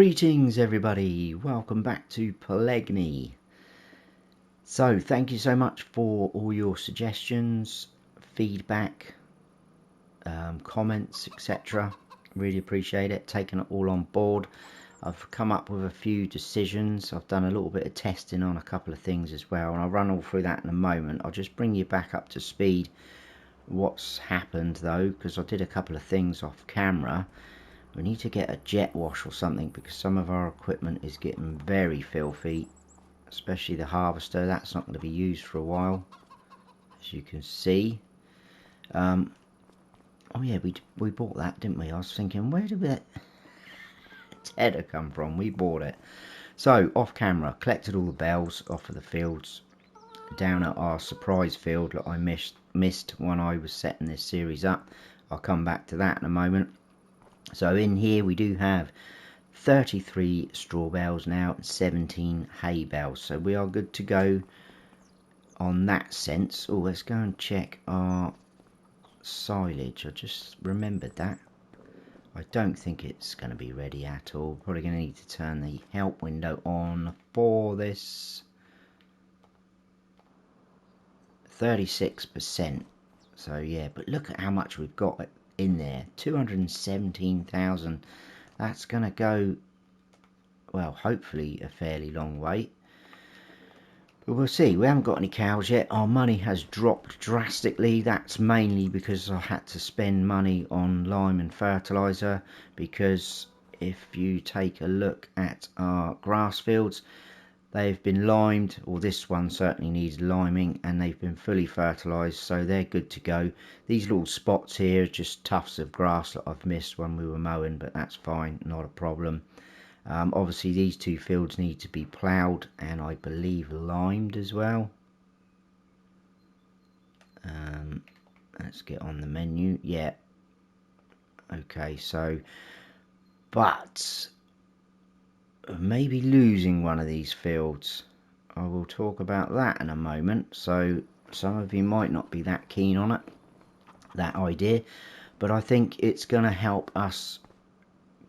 Greetings everybody, welcome back to Pallegney. So thank you so much for all your suggestions, feedback, comments, etc. Really appreciate it, taking it all on board. I've come up with a few decisions. I've done a little bit of testing on a couple of things as well, and I'll run all through that in a moment. I'll just bring you back up to speed what's happened though, because I did a couple of things off camera. We need to get a jet wash or something because some of our equipment is getting very filthy, especially the harvester. That's not going to be used for a while, as you can see. Oh yeah, we bought that, didn't we? I was thinking, where did that header come from? We bought it. So off camera, collected all the bells off of the fields down at our surprise field that I missed when I was setting this series up. I'll come back to that in a moment. So in here we do have 33 straw bales now and 17 hay bales. So we are good to go on that sense. Oh, let's go and check our silage. I just remembered that. I don't think it's going to be ready at all. Probably going to need to turn the help window on for this. 36%. So yeah, but look at how much we've got in there. 217,000. That's gonna go, well, hopefully a fairly long way, but we'll see. We haven't got any cows yet. Our money has dropped drastically. That's mainly because I had to spend money on lime and fertilizer, because if you take a look at our grass fields, they've been limed, or this one certainly needs liming, and they've been fully fertilised, so they're good to go. These little spots here are just tufts of grass that I've missed when we were mowing, but that's fine, not a problem. Obviously these two fields need to be ploughed and I believe limed as well. Let's get on the menu. Yeah, okay, so but maybe losing one of these fields. I will talk about that in a moment. So some of you might not be that keen on it, that idea, but I think it's going to help us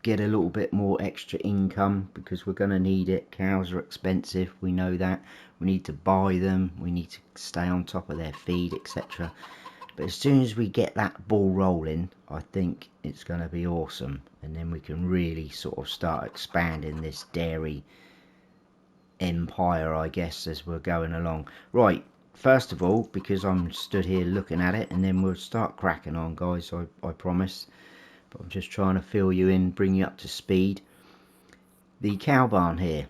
get a little bit more extra income, because we're going to need it. Cows are expensive, we know that. We need to buy them, we need to stay on top of their feed, etc. But as soon as we get that ball rolling, I think it's going to be awesome, and then we can really sort of start expanding this dairy empire, I guess, as we're going along. Right, first of all, because I'm stood here looking at it, and then we'll start cracking on, guys, I promise. But I'm just trying to fill you in, bring you up to speed. The cow barn here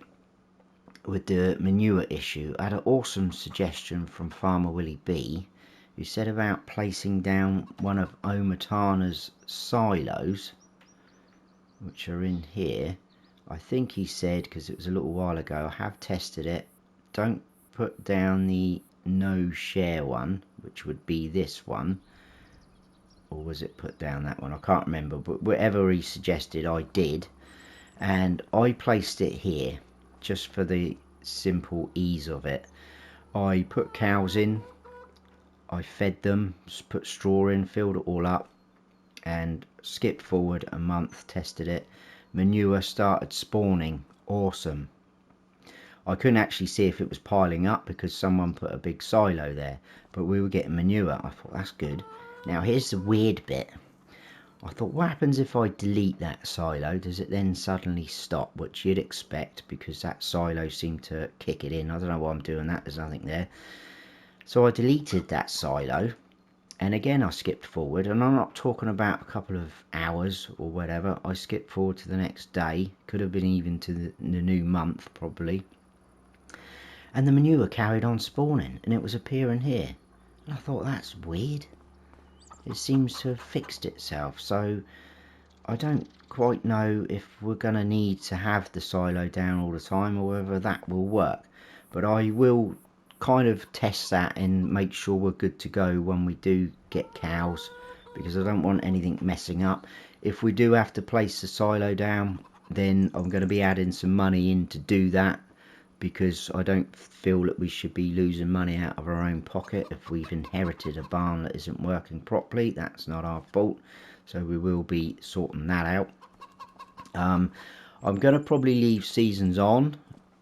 with the manure issue, I had an awesome suggestion from Farmer Willie B, who said about placing down one of Omatana's silos, which are in here. I think he said, because it was a little while ago, I have tested it, don't put down the no share one, which would be this one, or was it put down that one? I can't remember, but whatever he suggested I did, and I placed it here just for the simple ease of it. I put cows in, I fed them, put straw in, filled it all up, and skipped forward a month, tested it. Manure started spawning, awesome. I couldn't actually see if it was piling up because someone put a big silo there, but we were getting manure. I thought, that's good. Now here's the weird bit. I thought, what happens if I delete that silo? Does it then suddenly stop? Which you'd expect, because that silo seemed to kick it in. I don't know why I'm doing that, there's nothing there. So I deleted that silo, and again I skipped forward, and I'm not talking about a couple of hours or whatever. I skipped forward to the next day, could have been even to the new month probably, and the manure carried on spawning, and it was appearing here. And I thought, that's weird. It seems to have fixed itself. So I don't quite know if we're going to need to have the silo down all the time, or whether that will work. But I will kind of test that and make sure we're good to go when we do get cows, because I don't want anything messing up. If we do have to place the silo down, then I'm going to be adding some money in to do that, because I don't feel that we should be losing money out of our own pocket. If we've inherited a barn that isn't working properly, that's not our fault, so we will be sorting that out. I'm going to probably leave seasons on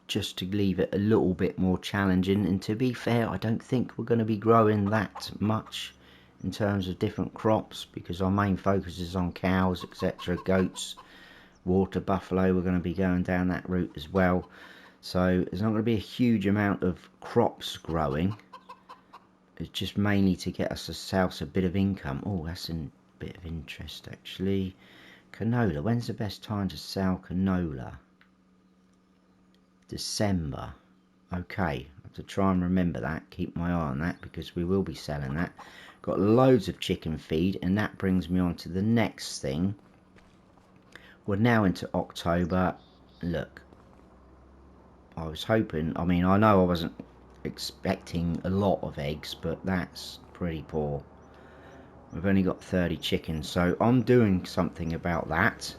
just to leave it a little bit more challenging, and to be fair, I don't think we're going to be growing that much in terms of different crops, because our main focus is on cows, etc., goats, water buffalo. We're going to be going down that route as well, so there's not going to be a huge amount of crops growing. It's just mainly to get ourselves a bit of income. Oh, that's a bit of interest actually. Canola, when's the best time to sell canola? December. Okay, I have to try and remember that, keep my eye on that, because we will be selling that. Got loads of chicken feed, and that brings me on to the next thing. We're now into October. Look, I was hoping, I mean, I know I wasn't expecting a lot of eggs, but that's pretty poor. We've only got 30 chickens, so I'm doing something about that,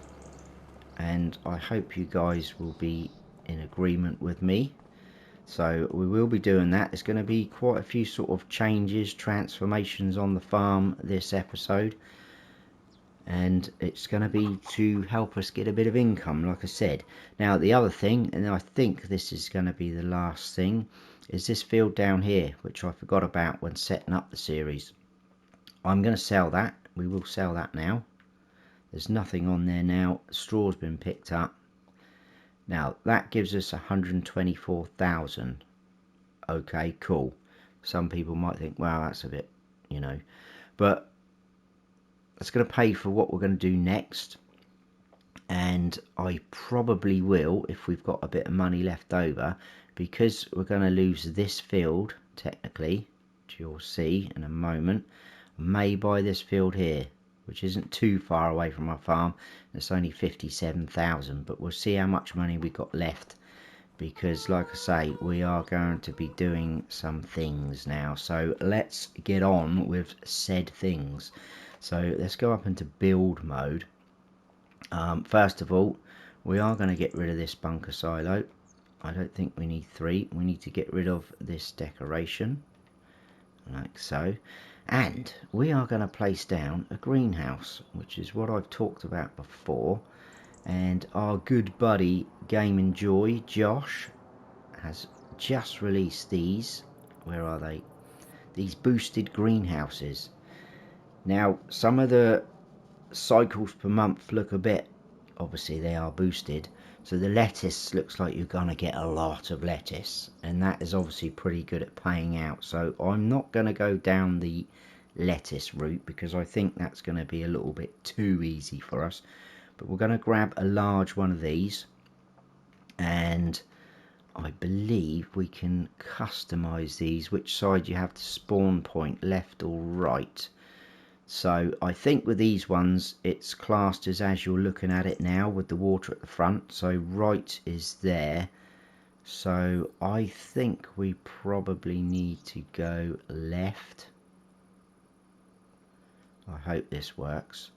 and I hope you guys will be in agreement with me. So we will be doing that. There's going to be quite a few sort of changes, transformations on the farm this episode, and it's going to be to help us get a bit of income, like I said. Now the other thing, and I think this is going to be the last thing, is this field down here, which I forgot about when setting up the series. I'm going to sell that. We will sell that now. There's nothing on there now. Straw's been picked up. Now that gives us 124,000. Okay, cool. Some people might think, wow, that's a bit, you know, but that's going to pay for what we're going to do next. And I probably will, if we've got a bit of money left over, because we're going to lose this field technically, which you'll see in a moment. I may buy this field here, which isn't too far away from our farm. It's only 57,000, but we'll see how much money we got left, because like I say, we are going to be doing some things now. So let's get on with said things. So let's go up into build mode. First of all, we are going to get rid of this bunker silo. I don't think we need 3. We need to get rid of this decoration, like so. And we are going to place down a greenhouse, which is what I've talked about before. And our good buddy Game and Joy, Josh, has just released these. Where are they? These boosted greenhouses. Now, some of the cycles per month look a bit, obviously they are boosted. So the lettuce looks like you're going to get a lot of lettuce, and that is obviously pretty good at paying out. So I'm not going to go down the lettuce route, because I think that's going to be a little bit too easy for us. But we're going to grab a large one of these, and I believe we can customize these, which side you have to spawn point, left or right. So I think with these ones it's classed as you're looking at it now, with the water at the front. So right is there. So I think we probably need to go left. I hope this works.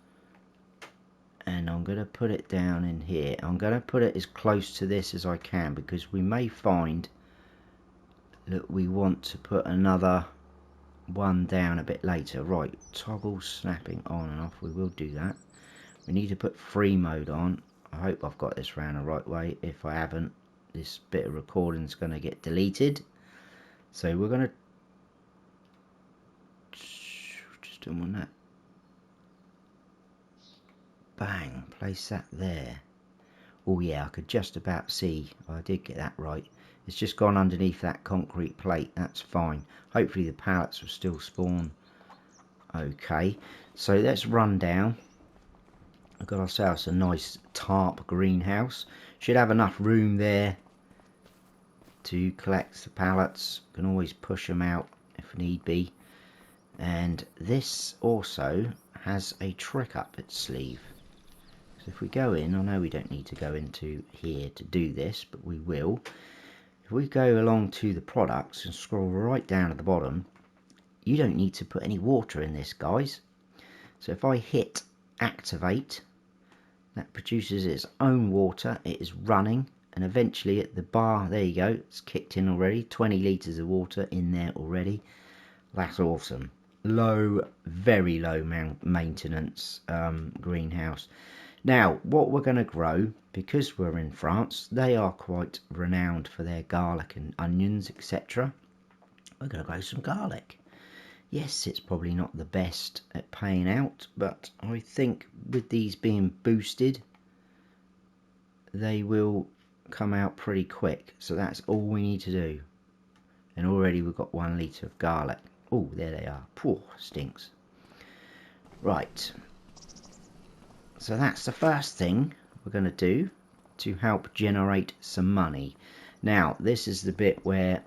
And I'm going to put it down in here. I'm going to put it as close to this as I can, because we may find that we want to put another one down a bit later. Right, toggle snapping on and off. We will do that. We need to put free mode on. I hope I've got this round the right way. If I haven't, this bit of recording is going to get deleted. So we're going to just do on that. Bang, place that there. Oh yeah, I could just about see. I did get that right. It's just gone underneath that concrete plate. That's fine. Hopefully the pallets will still spawn. Okay, so let's run down. We've got ourselves a nice tarp greenhouse. Should have enough room there to collect the pallets. Can always push them out if need be. And this also has a trick up its sleeve. So if we go in, I know we don't need to go into here to do this, but we will. If we go along to the products and scroll right down at the bottom, you don't need to put any water in this, guys. So if I hit activate, that produces its own water. It is running, and eventually at the bar, there you go, it's kicked in already. 20 litres of water in there already. That's awesome. Low, very low maintenance greenhouse. Now, what we're going to grow, because we're in France, they are quite renowned for their garlic and onions, etc. We're going to grow some garlic. Yes, it's probably not the best at paying out, but I think with these being boosted, they will come out pretty quick. So that's all we need to do. And already we've got 1 litre of garlic. Oh, there they are. Poor stinks. Right. So that's the first thing we're going to do to help generate some money. Now, this is the bit where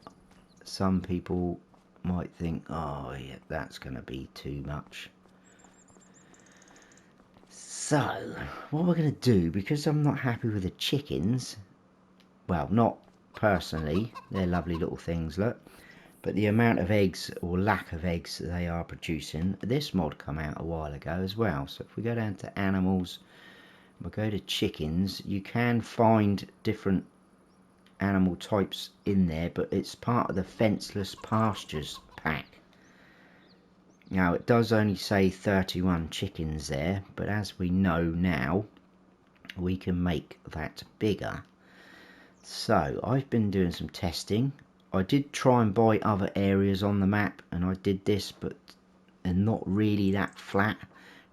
some people might think, oh yeah, that's going to be too much. So, what we're going to do, because I'm not happy with the chickens, well, not personally, they're lovely little things, look, but the amount of eggs or lack of eggs that they are producing, this mod came out a while ago as well. So if we go down to animals, we'll go to chickens, you can find different animal types in there, but it's part of the fenceless pastures pack. Now it does only say 31 chickens there, but as we know now, we can make that bigger. So I've been doing some testing. I did try and buy other areas on the map, and I did this, but and not really that flat,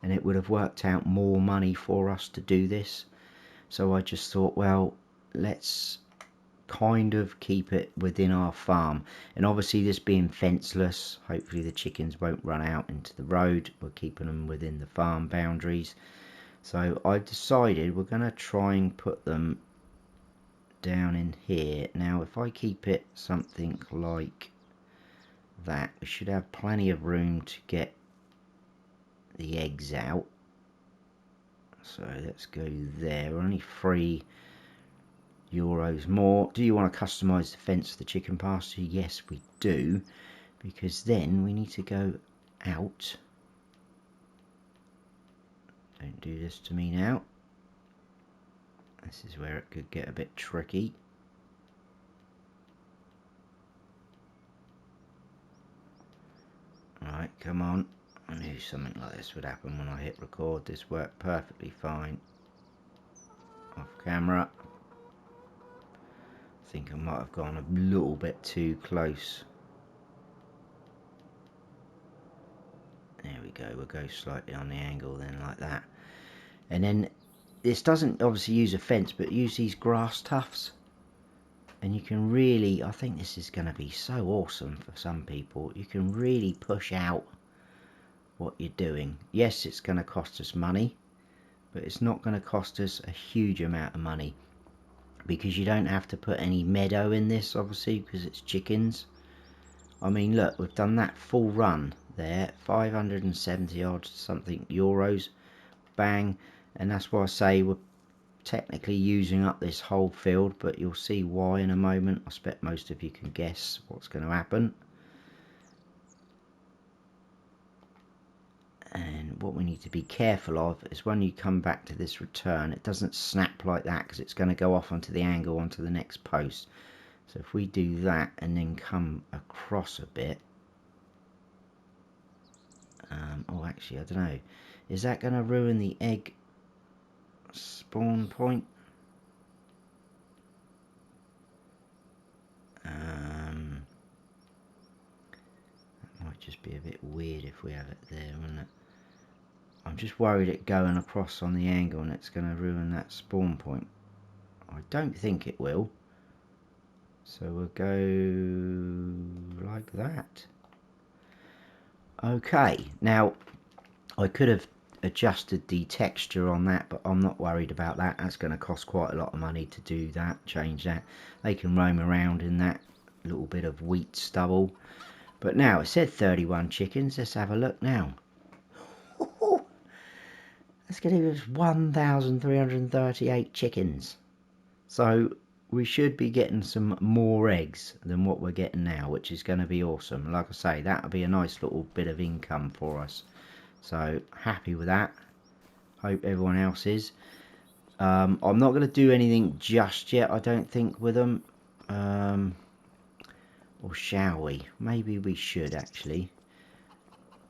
and it would have worked out more money for us to do this. So I just thought, well, let's kind of keep it within our farm. And obviously this being fenceless, hopefully the chickens won't run out into the road. We're keeping them within the farm boundaries. So I decided we're going to try and put them down in here. Now if I keep it something like that, we should have plenty of room to get the eggs out. So let's go there. We're only €3 more. Do you want to customize the fence for the chicken pasture? Yes, we do, because then we need to go out. Don't do this to me now. This is where it could get a bit tricky. Alright, come on. I knew something like this would happen when I hit record. This worked perfectly fine off camera. I think I might have gone a little bit too close. There we go, we'll go slightly on the angle then, like that. And then this doesn't obviously use a fence, but use these grass tufts. And you can really, I think this is going to be so awesome for some people. You can really push out what you're doing. Yes, it's going to cost us money, but it's not going to cost us a huge amount of money, because you don't have to put any meadow in this, obviously, because it's chickens. I mean, look, we've done that full run there, 570 odd something euros, bang. And that's why I say we're technically using up this whole field, but you'll see why in a moment. I expect most of you can guess what's going to happen. And what we need to be careful of is when you come back to this return, it doesn't snap like that, because it's going to go off onto the angle onto the next post. So if we do that and then come across a bit, oh actually I don't know, is that going to ruin the egg spawn point? That might just be a bit weird if we have it there, wouldn't it? I'm just worried it going across on the angle and it's going to ruin that spawn point. I don't think it will. So we'll go like that. Okay, now I could have adjusted the texture on that, but I'm not worried about that. That's going to cost quite a lot of money to do that, change that. They can roam around in that little bit of wheat stubble. But now it said 31 chickens. Let's have a look now. That's going to give us 1,338 chickens. So we should be getting some more eggs than what we're getting now, which is going to be awesome. Like I say, that'll be a nice little bit of income for us. So happy with that. Hope everyone else is. I'm not going to do anything just yet, I don't think, with them. Or shall we? Maybe we should, actually.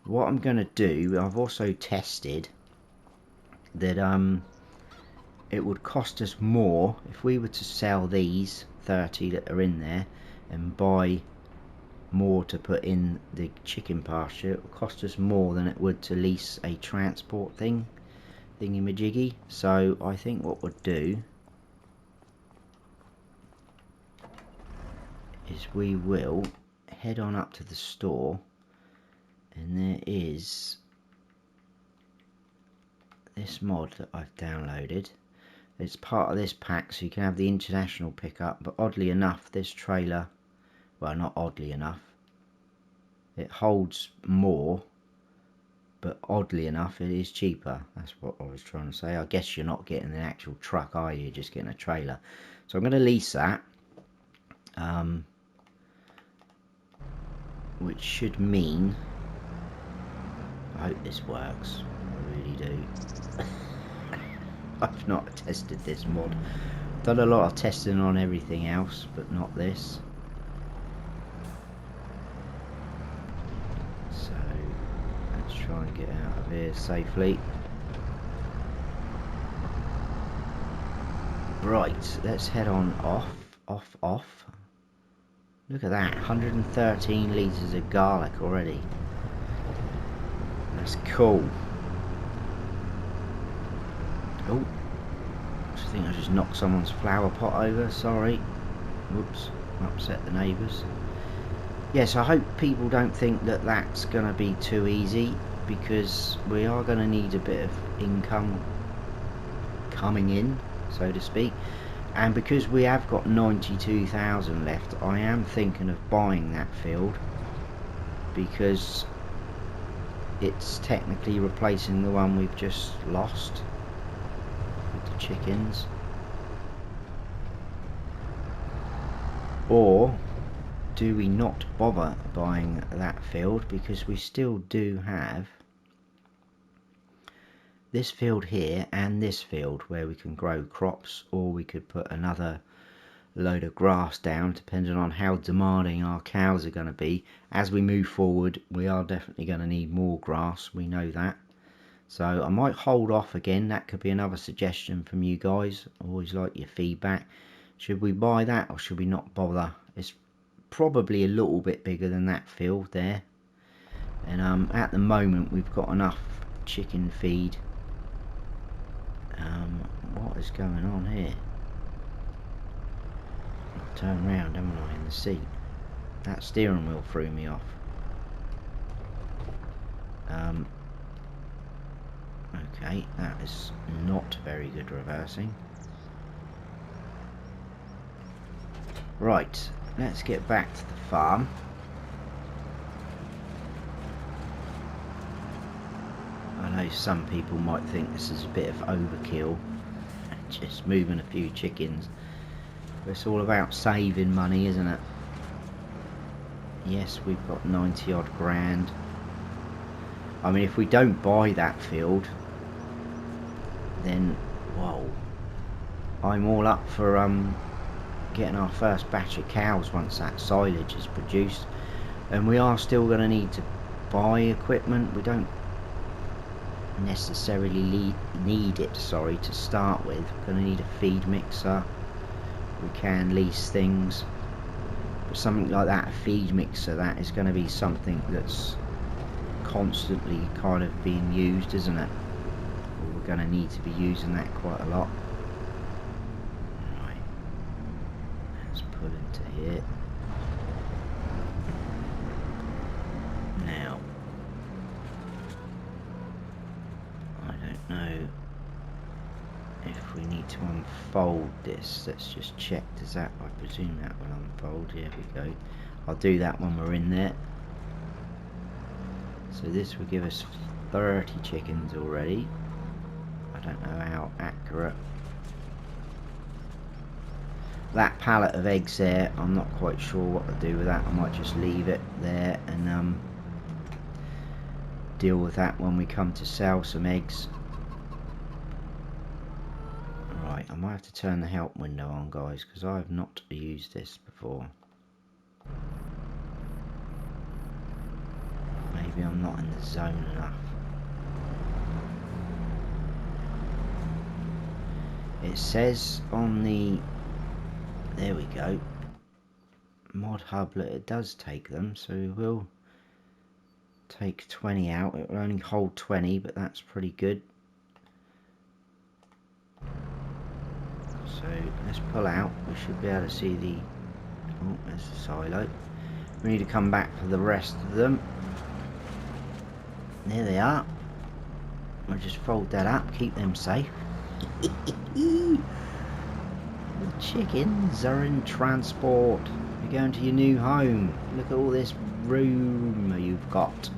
What I'm going to do, I've also tested that it would cost us more if we were to sell these 30 that are in there and buy more to put in the chicken pasture. It would cost us more than it would to lease a transport thingy-majiggy. So I think what we'll do is we will head on up to the store, and there is this mod that I've downloaded. It's part of this pack, so you can have the international pickup, but oddly enough this trailer, well, not oddly enough, it holds more, but oddly enough it is cheaper. That's what I was trying to say. I guess you're not getting an actual truck, are you? You're just getting a trailer. So I'm going to lease that, which should mean, I hope this works, I really do. I've not tested this mod. Done a lot of testing on everything else, but not this. So let's try and get out of here safely. Right, let's head on off. Look at that, 113 litres of garlic already. That's cool. Oh, I think I just knocked someone's flower pot over, sorry. Whoops, upset the neighbours. Yes, I hope people don't think that that's going to be too easy, because we are going to need a bit of income coming in, so to speak. And because we have got 92,000 left, I am thinking of buying that field, because it's technically replacing the one we've just lost with the chickens. Or do we not bother buying that field, because we still do have this field here and this field where we can grow crops, or we could put another load of grass down, depending on how demanding our cows are going to be. As we move forward, we are definitely going to need more grass, we know that. So I might hold off again. That could be another suggestion from you guys. I always like your feedback. Should we buy that or should we not bother? It's probably a little bit bigger than that field there, and at the moment we've got enough chicken feed. What is going on here? I'll turn round, haven't I, in the seat? That steering wheel threw me off. Okay, that is not very good reversing. Right, let's get back to the farm. I know some people might think this is a bit of overkill, just moving a few chickens, but it's all about saving money, isn't it? Yes, we've got 90 odd grand. I mean, if we don't buy that field, then, whoa, I'm all up for getting our first batch of cows once that silage is produced. And we are still going to need to buy equipment. We don't necessarily need it, sorry, to start with. We're going to need a feed mixer. We can lease things, but something like that, a feed mixer, that is going to be something that's constantly kind of being used, isn't it? We're going to need to be using that quite a lot. Right, let's pull into here. Now, I don't know if we need to unfold this. Let's just check. Does that, I presume that will unfold. Here we go. I'll do that when we're in there. So this will give us 30 chickens already. I don't know how accurate. That pallet of eggs there, I'm not quite sure what to do with that. I might just leave it there and deal with that when we come to sell some eggs. Right, I might have to turn the help window on, guys, because I have not used this before. Maybe I'm not in the zone enough. It says on the, there we go, mod hub that it does take them, so we'll take 20 out. It will only hold 20, but that's pretty good. So let's pull out. We should be able to see the, oh, there's the silo. We need to come back for the rest of them. There they are. We'll just fold that up, keep them safe. The chickens are in transport. You're going to your new home. Look at all this room you've got.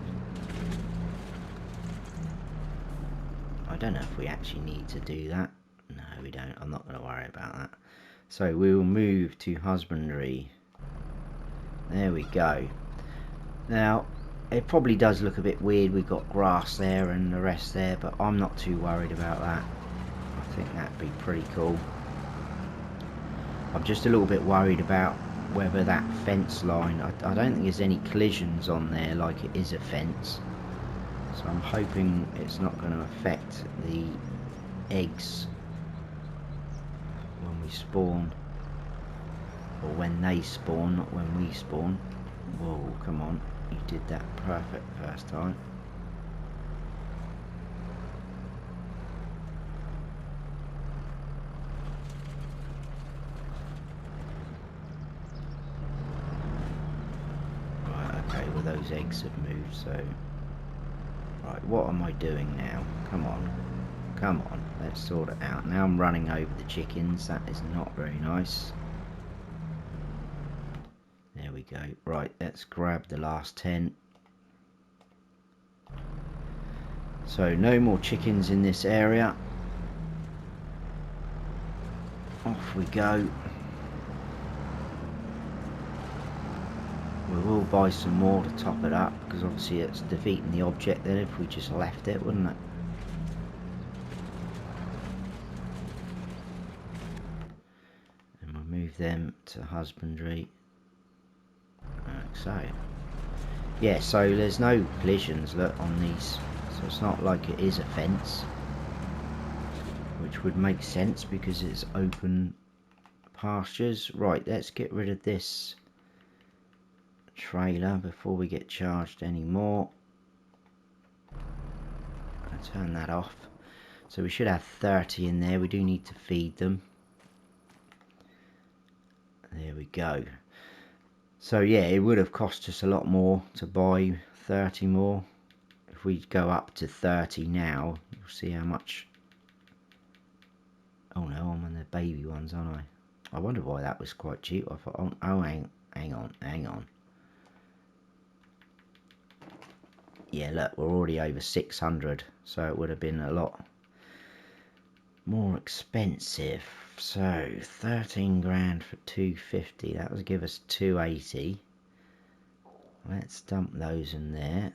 I don't know if we actually need to do that. No, we don't. I'm not going to worry about that. So we will move to husbandry. There we go. Now, it probably does look a bit weird. We've got grass there and the rest there, but I'm not too worried about that. I think that'd be pretty cool. I'm just a little bit worried about whether that fence line, I don't think there's any collisions on there like it is a fence. So I'm hoping it's not going to affect the eggs when we spawn. Or when they spawn, not when we spawn. Whoa, come on. You did that perfect first time. Right, okay, well those eggs have moved, so... Right, what am I doing now? Come on. Come on, let's sort it out. Now I'm running over the chickens. That is not very nice. There we go. Right, let's grab the last 10. So no more chickens in this area. Off we go. We will buy some more to top it up, because obviously it's defeating the object then if we just left it, wouldn't it? And we'll move them to husbandry. Like so. Yeah, so there's no collisions, look, on these. So it's not like it is a fence. Which would make sense because it's open pastures. Right, let's get rid of this trailer before we get charged anymore. I'll turn that off. So we should have 30 in there. We do need to feed them. There we go. So yeah, it would have cost us a lot more to buy 30 more. If we go up to 30 now, you'll see how much. Oh no, I'm on the baby ones, aren't I? I wonder why that was quite cheap. I thought, oh hang on. Yeah, look, we're already over 600, so it would have been a lot more expensive. So 13 grand for 250, that would give us 280. Let's dump those in there.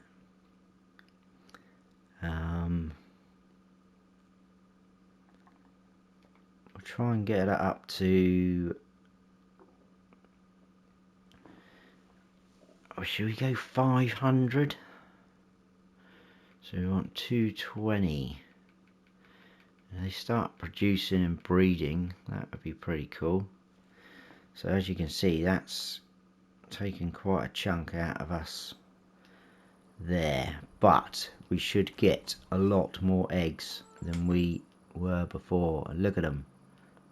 We'll try and get it up to, or should we go 500? So we want 220. They start producing and breeding, that would be pretty cool. So as you can see, that's taken quite a chunk out of us there, but we should get a lot more eggs than we were before. And look at them,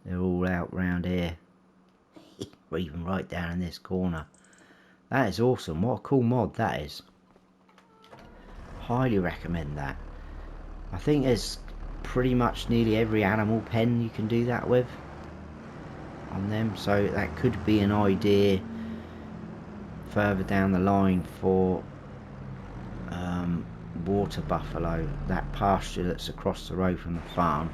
they're all out round here. Or even right down in this corner. That is awesome. What a cool mod that is. Highly recommend that. I think there's pretty much nearly every animal pen you can do that with on them, so that could be an idea further down the line for water buffalo, that pasture that's across the road from the farm,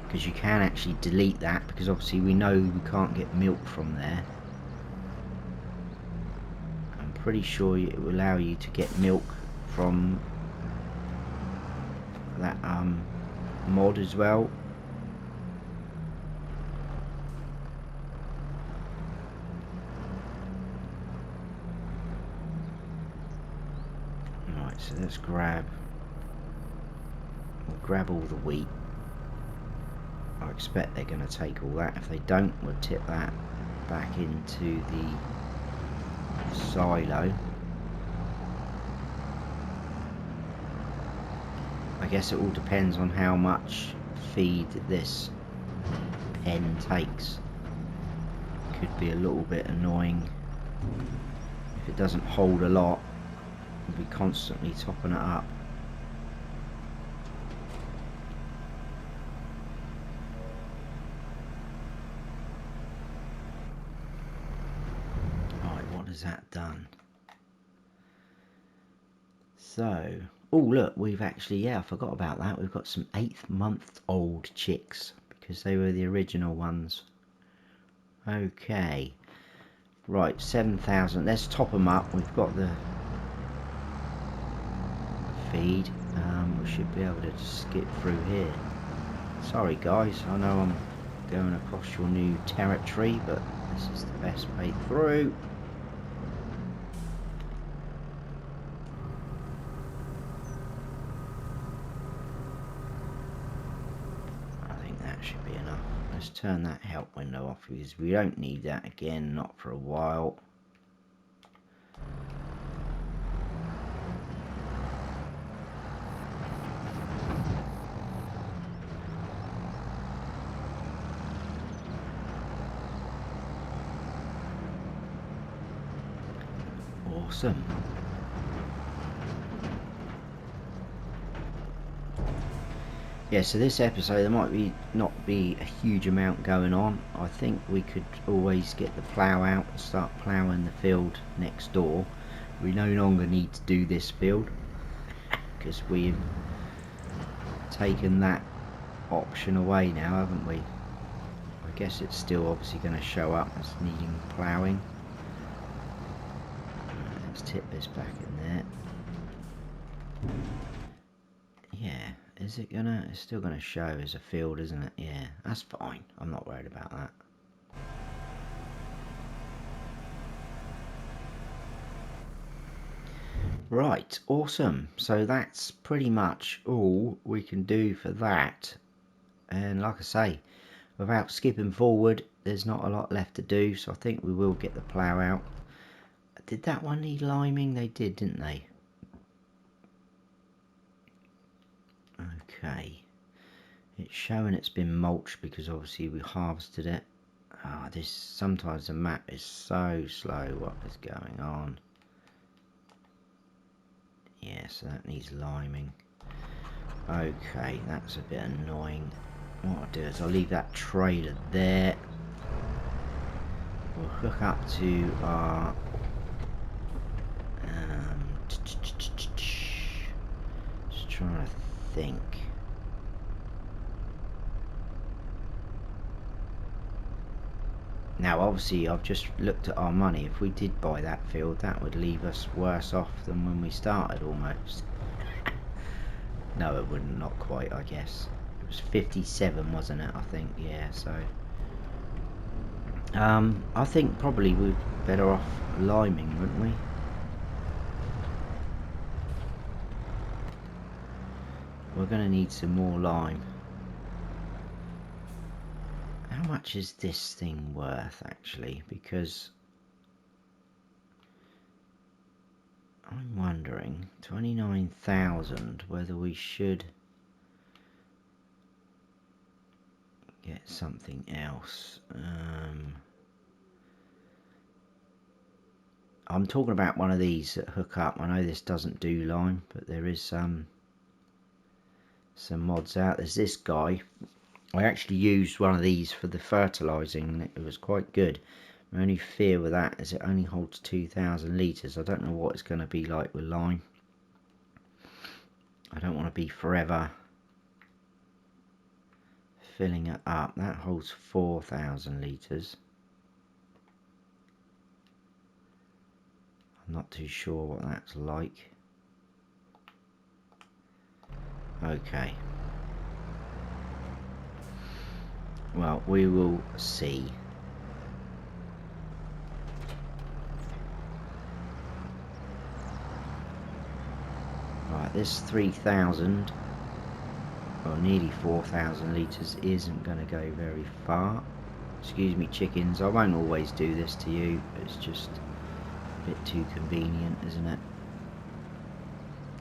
because you can actually delete that, because obviously we know we can't get milk from there. I'm pretty sure it will allow you to get milk from that mod as well. Right, so let's we'll grab all the wheat. I expect they're going to take all that. If they don't, we'll tip that back into the silo. I guess it all depends on how much feed this pen takes. Could be a little bit annoying if it doesn't hold a lot. We'll be constantly topping it up. Right, what has that done? So, oh look, we've actually, yeah, I forgot about that. We've got some 8-month-old chicks because they were the original ones. Okay, right, 7,000. Let's top them up. We've got the feed. We should be able to skip through here. Sorry guys, I know I'm going across your new territory, but this is the best way through. I think that should be enough. Let's turn that help window off because we don't need that again, not for a while. Awesome. Yeah, so this episode there might be not be a huge amount going on. I think we could always get the plough out and start ploughing the field next door. We no longer need to do this field because we've taken that option away now, haven't we? I guess it's still obviously going to show up as needing ploughing. Let's tip this back in there. Yeah, is it gonna, it's still gonna show as a field, isn't it? Yeah, that's fine. I'm not worried about that. Right, awesome. So that's pretty much all we can do for that. And like I say, without skipping forward, there's not a lot left to do, so I think we will get the plough out. Did that one need liming? They did, didn't they? Okay. It's showing it's been mulched because obviously we harvested it. Ah, this, sometimes the map is so slow. What is going on? Yeah, so that needs liming. Okay, that's a bit annoying. What I'll do is I'll leave that trailer there. We'll hook up to our just trying to think. Now obviously I've just looked at our money. If we did buy that field, that would leave us worse off than when we started almost. No, it wouldn't, not quite, I guess. It was 57, wasn't it? I think, yeah, so I think probably we're better off liming, wouldn't we? We're going to need some more lime. How much is this thing worth, actually? Because I'm wondering, 29,000, whether we should get something else. I'm talking about one of these that hook up. I know this doesn't do lime, but there is some mods out. There's this guy. I actually used one of these for the fertilising and it was quite good. My only fear with that is it only holds 2,000 litres. I don't know what it's going to be like with lime. I don't want to be forever filling it up. That holds 4,000 litres. I'm not too sure what that's like. Okay. Well, we will see. Right, this 3,000. well, nearly 4,000 litres isn't going to go very far. Excuse me, chickens, I won't always do this to you, it's just a bit too convenient, isn't it?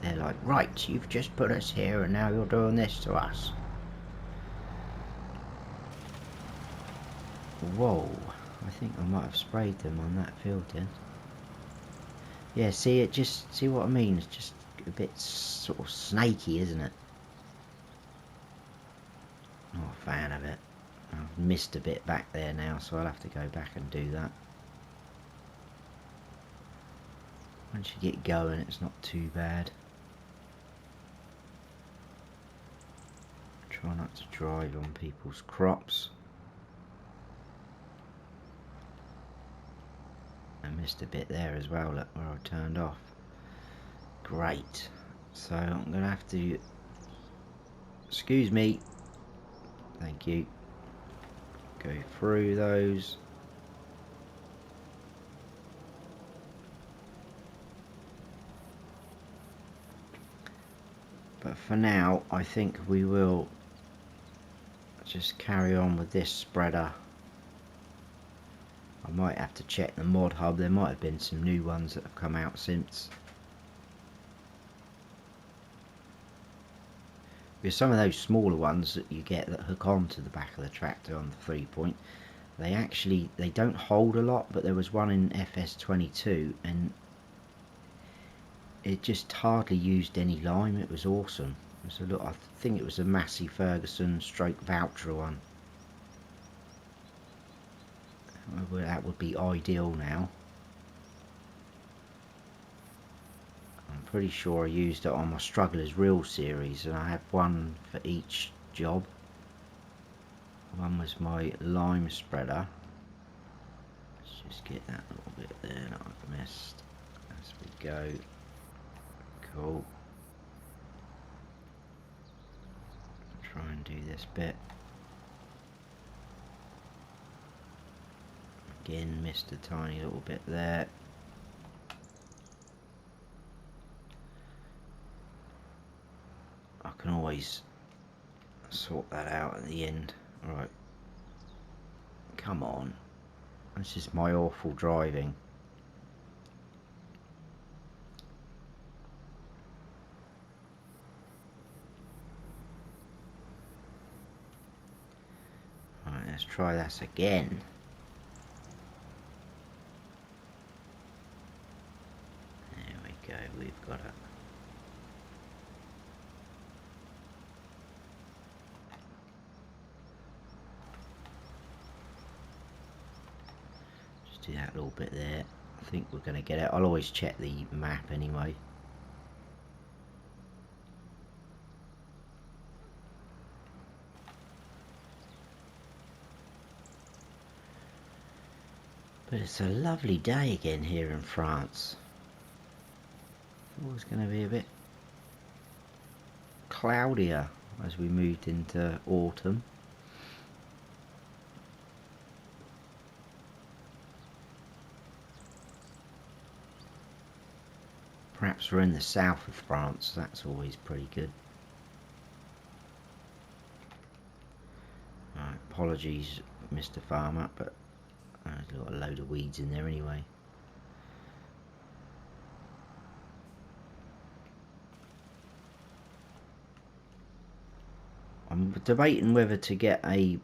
They're like, right, you've just put us here and now you're doing this to us. Whoa, I think I might have sprayed them on that field then. Yeah, see, it just, see what I mean? It's just a bit sort of snaky, isn't it? Not a fan of it. I've missed a bit back there now, so I'll have to go back and do that. Once you get going, it's not too bad. Try not to drive on people's crops. I missed a bit there as well, look, where I turned off. Great. So I'm going to have to... Excuse me. Thank you. Go through those. But for now, I think we will just carry on with this spreader. I might have to check the mod hub. There might have been some new ones that have come out since. Because some of those smaller ones that you get that hook onto the back of the tractor on the 3-point, they don't hold a lot, but there was one in FS22 and it just hardly used any lime. It was awesome. It was a look, I think it was a Massey Ferguson stroke voucher one. That would be ideal now. I'm pretty sure I used it on my Strugglers Real series, and I had one for each job. One was my lime spreader. Let's just get that little bit there that I've missed as we go. Cool. Try and do this bit. Again, missed a tiny little bit there. I can always sort that out at the end. Right. Come on. This is my awful driving. Right, let's try this again. There we go, we've got it. Just do that little bit there. I think we're going to get it. I'll always check the map anyway. But it's a lovely day again here in France. It's always going to be a bit cloudier as we moved into autumn. Perhaps we're in the south of France, that's always pretty good. Right, apologies Mr. Farmer, but there's got a load of weeds in there anyway. I'm debating whether to get a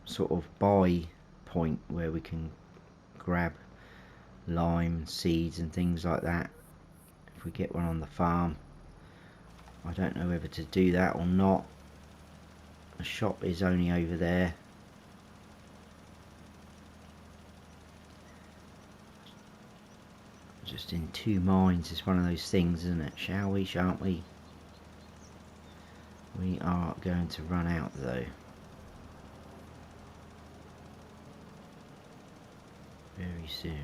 sort of buy point where we can grab lime seeds and things like that. If we get one on the farm, I don't know whether to do that or not. The shop is only over there. Just in two minds. It's one of those things, isn't it? Shall we, shan't we? We are going to run out though. Very soon.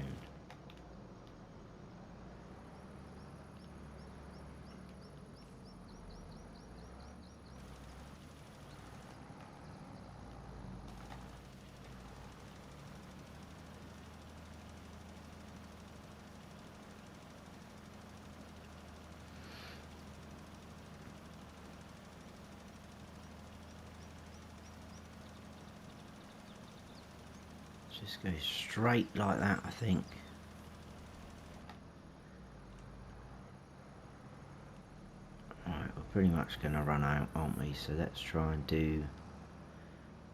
Just go straight like that, I think. Alright, we're pretty much going to run out, aren't we? So let's try and do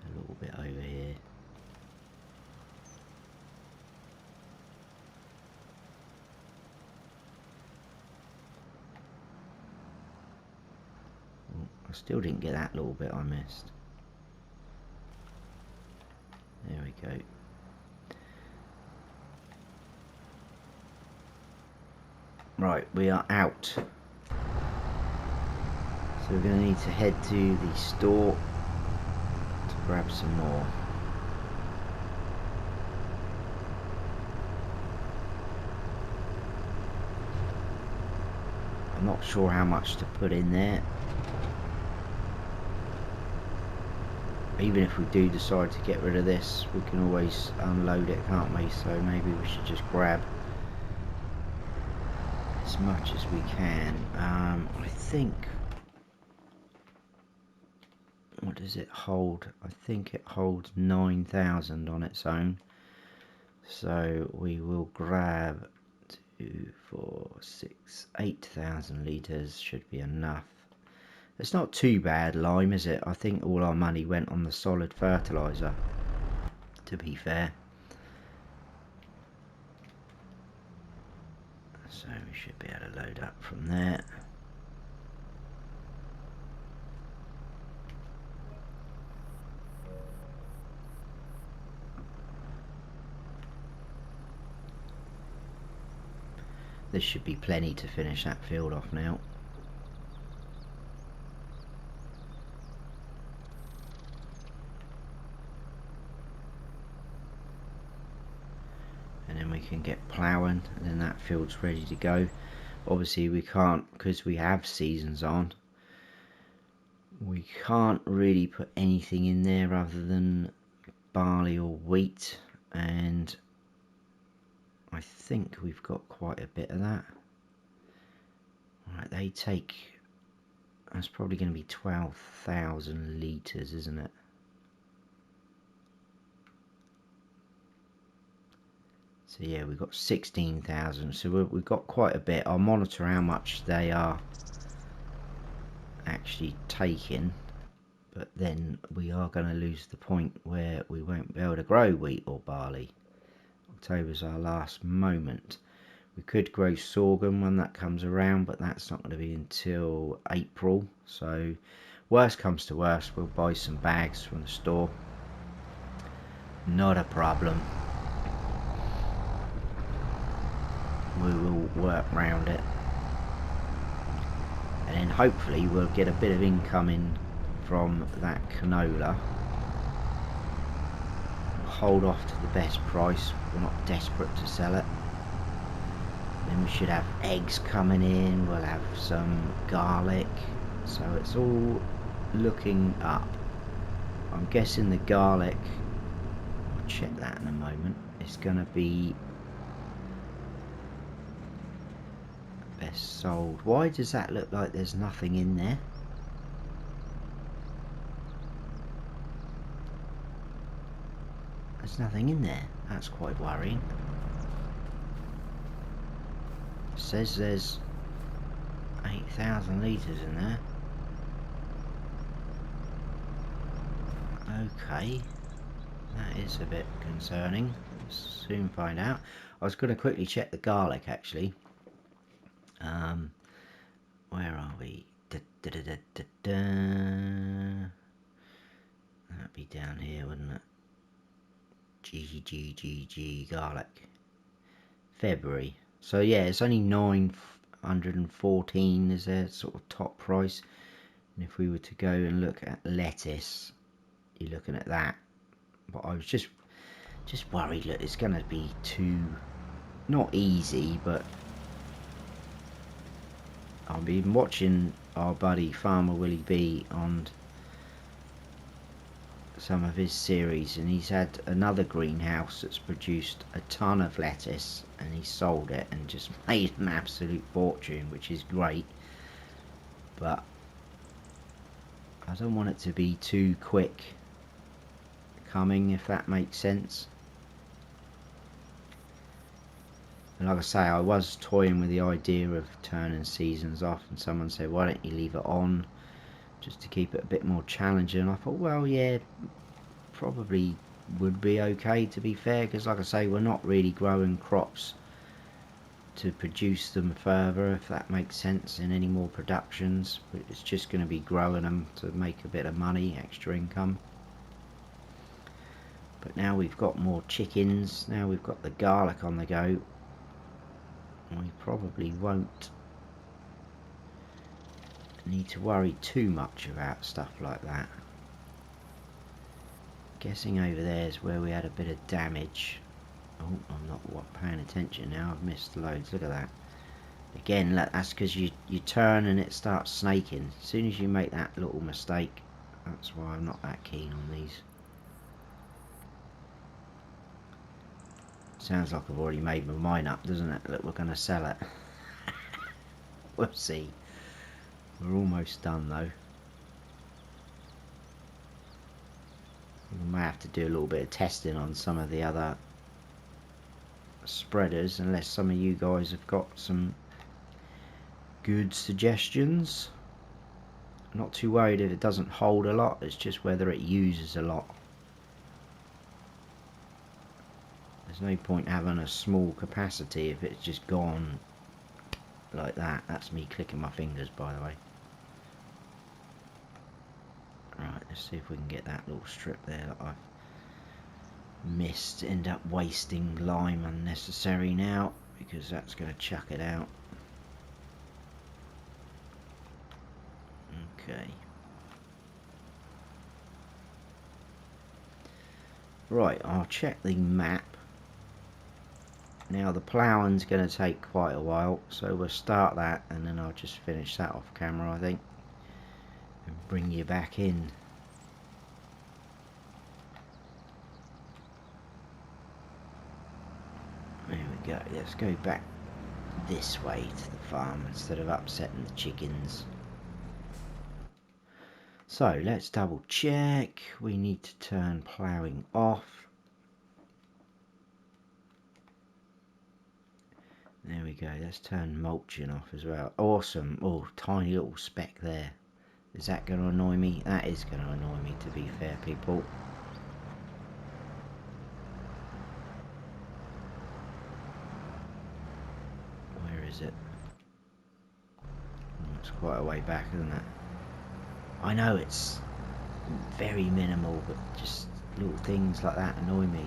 a little bit over here. Oh, I still didn't get that little bit I missed. There we go. Right, we are out. So we're going to need to head to the store to grab some more. I'm not sure how much to put in there. Even if we do decide to get rid of this, we can always unload it, can't we? So maybe we should just grab as much as we can. I think, what does it hold? I think it holds 9,000 on its own. So we will grab 2, 4, 6, 8,000 litres should be enough. It's not too bad, lime, is it? I think all our money went on the solid fertiliser, to be fair. So we should be able to load up from there. This should be plenty to finish that field off now. And then we can get ploughing, and then that field's ready to go. Obviously we can't, because we have seasons on, we can't really put anything in there other than barley or wheat, and I think we've got quite a bit of that. Right, they take, that's probably going to be 12,000 litres, isn't it? So yeah, we've got 16,000, so we've got quite a bit. I'll monitor how much they are actually taking, but then we are going to lose the point where we won't be able to grow wheat or barley. October's our last moment. We could grow sorghum when that comes around, but that's not going to be until April. So worst comes to worst, we'll buy some bags from the store. Not a problem. We will work round it, and then hopefully we'll get a bit of income in from that canola. We'll hold off to the best price, we're not desperate to sell it. Then we should have eggs coming in, we'll have some garlic, so it's all looking up. I'm guessing the garlic, I'll check that in a moment, it's going to be best sold. Why does that look like there's nothing in there? There's nothing in there. That's quite worrying. It says there's 8,000 litres in there. Okay, that is a bit concerning. We'll soon find out. I was going to quickly check the garlic actually. Where are we? That'd be down here, wouldn't it? G garlic. February. So yeah, it's only 914 is their sort of top price. And if we were to go and look at lettuce, you're looking at that. But I was just worried that it's going to be too, not easy, but I've been watching our buddy Farmer Willie B on some of his series, and he's had another greenhouse that's produced a ton of lettuce, and he sold it and just made an absolute fortune, which is great. But I don't want it to be too quick coming, if that makes sense. And like I say, I was toying with the idea of turning seasons off, and someone said, why don't you leave it on just to keep it a bit more challenging. I thought, well, yeah, probably would be okay, to be fair, because like I say, we're not really growing crops to produce them further, if that makes sense, in any more productions. It's just going to be growing them to make a bit of money, extra income. But now we've got more chickens, now we've got the garlic on the go, we probably won't need to worry too much about stuff like that. Guessing over there is where we had a bit of damage. Oh, I'm not paying attention now, I've missed loads, look at that. Again, that's because you turn and it starts snaking. As soon as you make that little mistake, that's why I'm not that keen on these. Sounds like I've already made my mind up, doesn't it? Look, we're going to sell it. We'll see. We're almost done though. We may have to do a little bit of testing on some of the other spreaders, unless some of you guys have got some good suggestions. I'm not too worried if it doesn't hold a lot, it's just whether it uses a lot. There's no point having a small capacity if it's just gone like that. That's me clicking my fingers, by the way. Right, let's see if we can get that little strip there that I've missed. End up wasting lime unnecessary now, because that's going to chuck it out. Okay. Right, I'll check the map. Now the ploughing's going to take quite a while, so we'll start that and then I'll just finish that off camera, I think, and bring you back in. There we go, let's go back this way to the farm instead of upsetting the chickens. So let's double check, we need to turn ploughing off. There we go, let's turn mulching off as well. Awesome. Oh, tiny little speck there. Is that going to annoy me? That is going to annoy me, to be fair, people. Where is it? Oh, it's quite a way back, isn't it? I know it's very minimal, but just little things like that annoy me.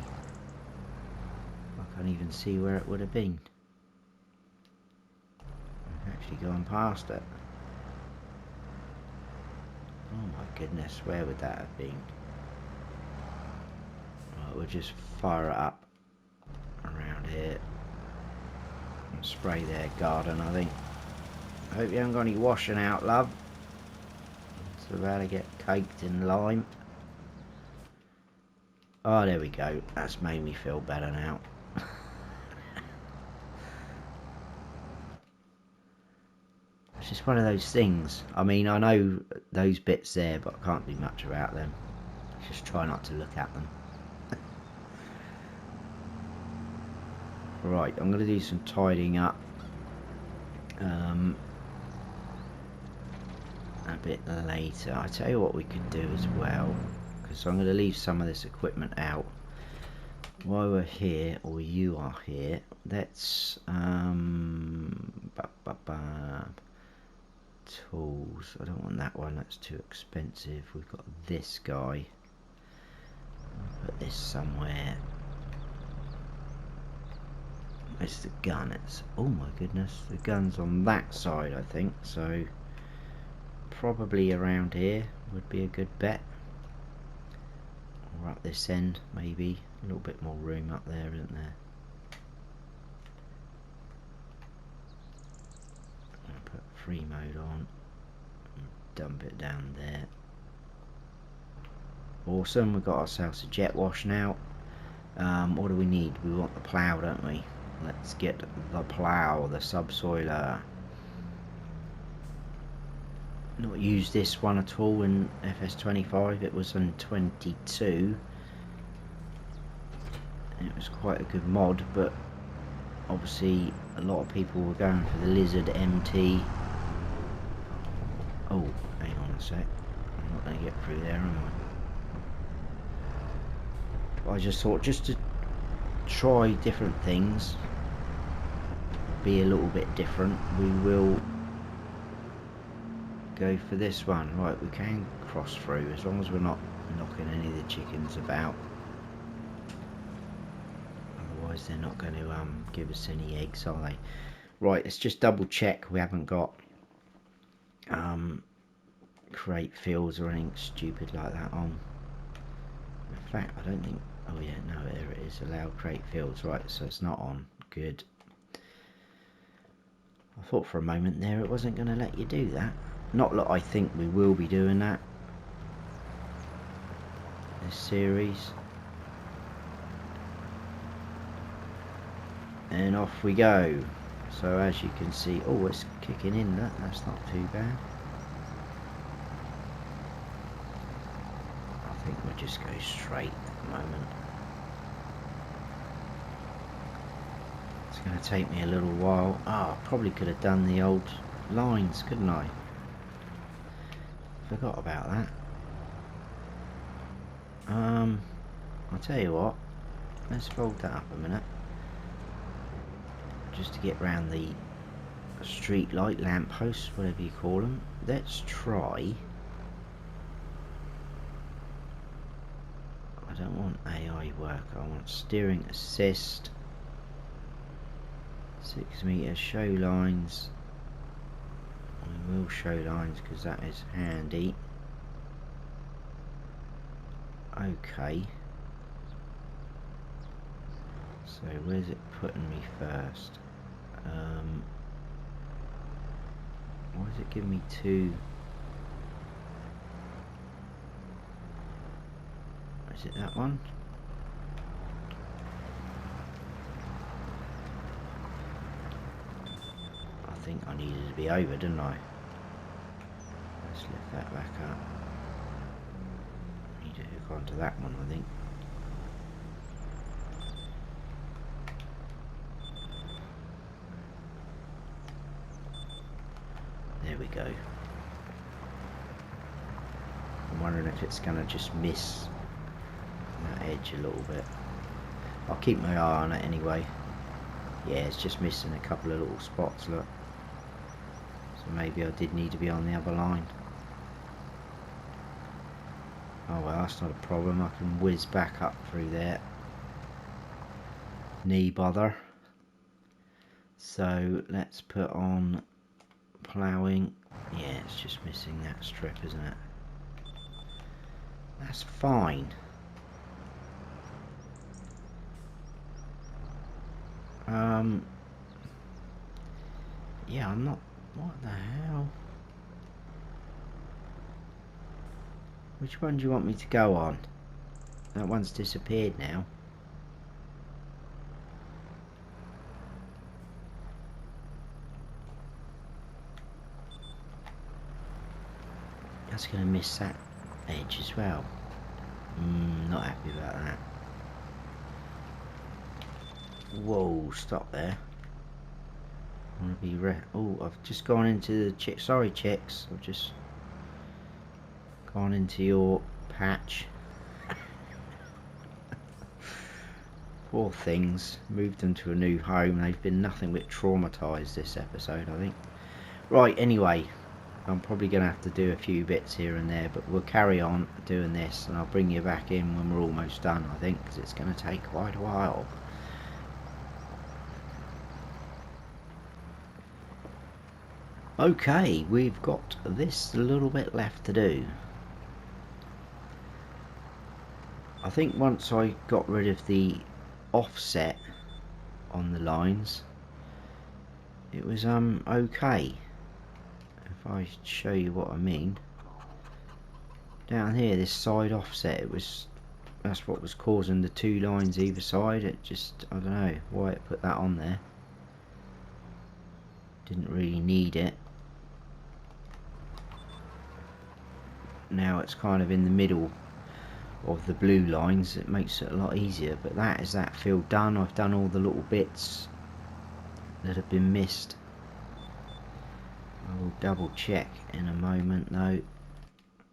I can't even see where it would have been. Actually going past it. Oh my goodness, where would that have been? Right, we'll just fire it up around here and spray their garden, I think. I hope you haven't got any washing out, love. It's about to get caked in lime. Oh, there we go. That's made me feel better now. It's just one of those things. I mean, I know those bits there, but I can't do much about them. Just try not to look at them. Right, I'm going to do some tidying up a bit later. I tell you what we could do as well, because I'm going to leave some of this equipment out while we're here, or you are here. Let's tools. I don't want that one, that's too expensive. We've got this guy. I'll put this somewhere. Where's the gun? It's, oh my goodness, the gun's on that side, I think, so probably around here would be a good bet, or up this end maybe. A little bit more room up there, isn't there? Put free mode on and dump it down there. Awesome, we've got ourselves a jet wash now. What do we need? We want the plough, don't we? Let's get the plough, the subsoiler. Not used this one at all in FS25, it was in 22. It was quite a good mod, but obviously a lot of people were going for the Lizard MT. Oh, hang on a sec. I'm not going to get through there, am I? I just thought, just to try different things, be a little bit different, we will go for this one. Right, we can cross through as long as we're not knocking any of the chickens about. Otherwise they're not going to give us any eggs, are they? Right, let's just double check we haven't got crate fields or anything stupid like that on. In fact, I don't think, oh yeah, no, there it is, allow crate fields. Right, so it's not on. Good. I thought for a moment there it wasn't going to let you do that. Not that I think we will be doing that this series. And off we go. So as you can see, oh, it's kicking in. That's not too bad. I think we'll just go straight at the moment. It's going to take me a little while. Oh, I probably could have done the old lines, couldn't I? Forgot about that. I'll tell you what. Let's fold that up a minute. Just to get round the street light, lamp posts, whatever you call them. Let's try. I don't want AI work. I want steering assist. 6 meter show lines. I will show lines because that is handy. Okay. So where's it putting me first? Why does it give me 2? Is it that one? I think I needed to be over, didn't I? Let's lift that back up. Need to hook onto that one, I think. There we go. I'm wondering if it's going to just miss that edge a little bit. I'll keep my eye on it anyway. Yeah, it's just missing a couple of little spots, look. So maybe I did need to be on the other line. Oh well, that's not a problem. I can whiz back up through there. Knee bother. So let's put on Plowing. Yeah, it's just missing that strip, isn't it? That's fine. Yeah, I'm not. What the hell? Which one do you want me to go on? That one's disappeared now. That's going to miss that edge as well. Not happy about that. Whoa, stop there. I want to be oh, I've just gone into the chick. Sorry, chicks. I've just gone into your patch. Poor things. Moved them to a new home. They've been nothing but traumatised this episode, I think. Right, anyway. I'm probably going to have to do a few bits here and there, but we'll carry on doing this, and I'll bring you back in when we're almost done, I think, because it's going to take quite a while. Okay, we've got this little bit left to do. I think once I got rid of the offset on the lines, it was okay. If I show you what I mean, down here, this side offset, that's what was causing the 2 lines either side. It just, I don't know why it put that on there. Didn't really need it. Now it's kind of in the middle of the blue lines. It makes it a lot easier, but that is that field done. I've done all the little bits that have been missed. I will double check in a moment though,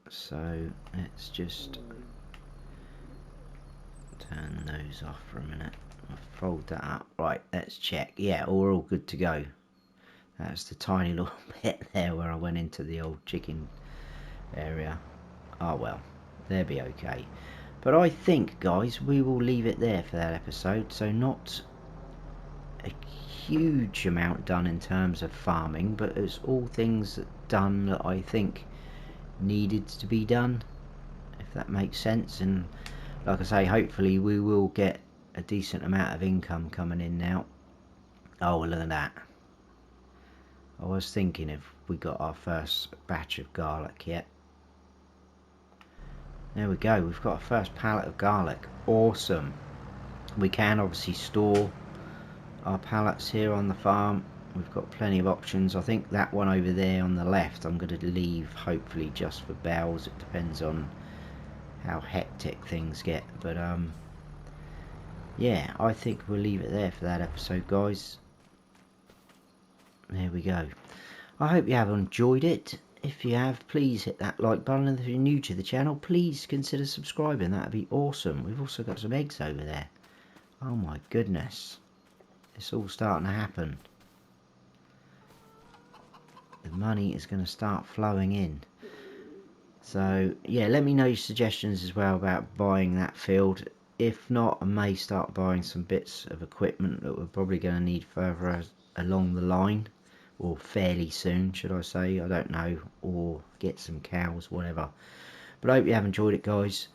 so let's just turn those off for a minute. I'll fold that up. Right, let's check. Yeah, we're all good to go. That's the tiny little bit there where I went into the old chicken area. Oh well, they'll be okay. But I think, guys, we will leave it there for that episode. So not a huge amount done in terms of farming, but it's all things done that I think needed to be done, if that makes sense. And like I say, hopefully we will get a decent amount of income coming in now. Oh, look at that. I was thinking if we got our first batch of garlic yet. There we go, we've got our first pallet of garlic. Awesome. We can obviously store our pallets here on the farm. We've got plenty of options. I think that one over there on the left I'm going to leave hopefully just for bells. It depends on how hectic things get, but yeah, I think we'll leave it there for that episode, guys. There we go. I hope you have enjoyed it. If you have, please hit that like button, and if you're new to the channel, please consider subscribing. That would be awesome. We've also got some eggs over there. Oh my goodness, it's all starting to happen. The money is going to start flowing in. So yeah, let me know your suggestions as well about buying that field. If not, I may start buying some bits of equipment that we're probably going to need further along the line, or fairly soon, should I say. I don't know, or get some cows, whatever. But I hope you have enjoyed it, guys.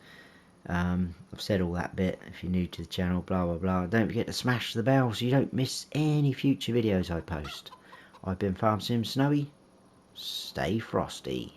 I've said all that bit. If you're new to the channel, blah blah blah, don't forget to smash the bell so you don't miss any future videos I post. I've been Farm Sim Snowy. Stay frosty.